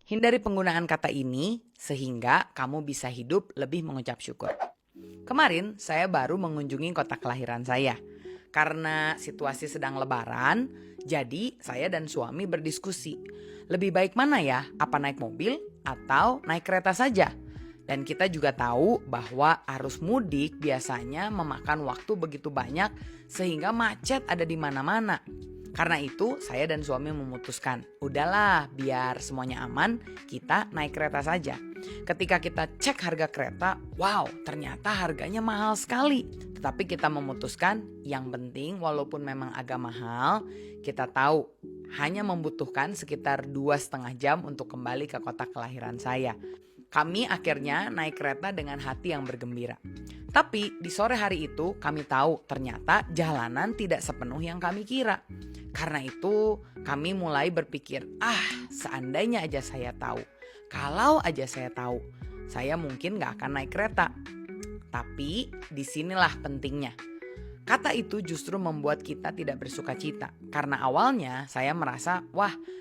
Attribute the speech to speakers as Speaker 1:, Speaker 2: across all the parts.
Speaker 1: Hindari penggunaan kata ini sehingga kamu bisa hidup lebih mengucap syukur. Kemarin saya baru mengunjungi kota kelahiran saya. Karena situasi sedang lebaran, jadi saya dan suami berdiskusi. Lebih baik mana ya, apa naik mobil atau naik kereta saja? Dan kita juga tahu bahwa arus mudik biasanya memakan waktu begitu banyak sehingga macet ada di mana-mana. Karena itu saya dan suami memutuskan, udahlah biar semuanya aman, kita naik kereta saja. Ketika kita cek harga kereta, wow ternyata harganya mahal sekali. Tetapi kita memutuskan yang penting walaupun memang agak mahal, kita tahu hanya membutuhkan sekitar 2,5 jam untuk kembali ke kota kelahiran saya. Kami akhirnya naik kereta dengan hati yang bergembira. Tapi di sore hari itu kami tahu ternyata jalanan tidak sepenuh yang kami kira. Karena itu kami mulai berpikir, seandainya aja saya tahu. Kalau aja saya tahu, saya mungkin gak akan naik kereta. Tapi disinilah pentingnya. Kata itu justru membuat kita tidak bersuka cita. Karena awalnya saya merasa,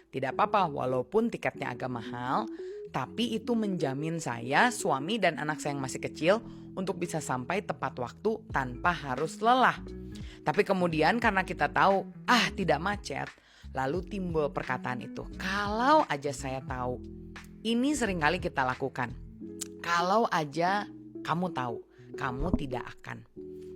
Speaker 1: tidak apa-apa walaupun tiketnya agak mahal. Tapi itu menjamin saya, suami dan anak saya yang masih kecil untuk bisa sampai tepat waktu tanpa harus lelah. Tapi kemudian karena kita tahu, tidak macet, lalu timbul perkataan itu. Kalau aja saya tahu. Ini seringkali kita lakukan. Kalau aja kamu tahu, kamu tidak akan.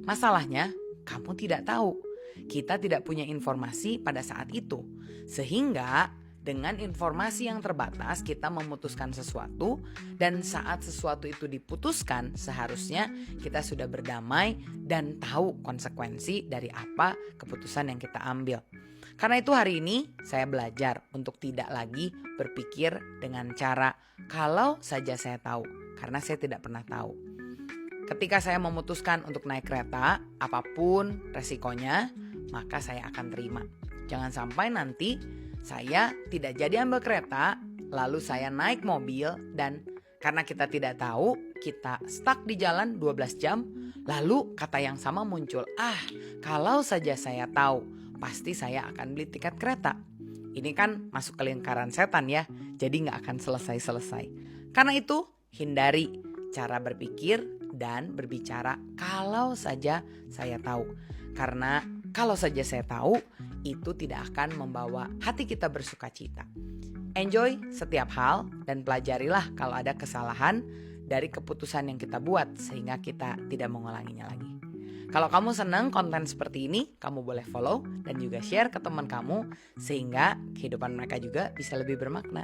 Speaker 1: Masalahnya, kamu tidak tahu. Kita tidak punya informasi pada saat itu. Sehingga dengan informasi yang terbatas kita memutuskan sesuatu, dan saat sesuatu itu diputuskan seharusnya kita sudah berdamai dan tahu konsekuensi dari apa keputusan yang kita ambil. Karena itu hari ini saya belajar untuk tidak lagi berpikir dengan cara kalau saja saya tahu, karena saya tidak pernah tahu. Ketika saya memutuskan untuk naik kereta, apapun resikonya, maka saya akan terima. Jangan sampai nanti saya tidak jadi ambil kereta, lalu saya naik mobil dan karena kita tidak tahu, kita stuck di jalan 12 jam, lalu kata yang sama muncul, kalau saja saya tahu, pasti saya akan beli tiket kereta. Ini kan masuk ke lingkaran setan ya, jadi gak akan selesai-selesai. Karena itu, hindari cara berpikir dan berbicara kalau saja saya tahu. Karena kalau saja saya tahu, itu tidak akan membawa hati kita bersuka cita. Enjoy setiap hal dan pelajarilah kalau ada kesalahan dari keputusan yang kita buat sehingga kita tidak mengulanginya lagi. Kalau kamu senang konten seperti ini, kamu boleh follow dan juga share ke teman kamu sehingga kehidupan mereka juga bisa lebih bermakna.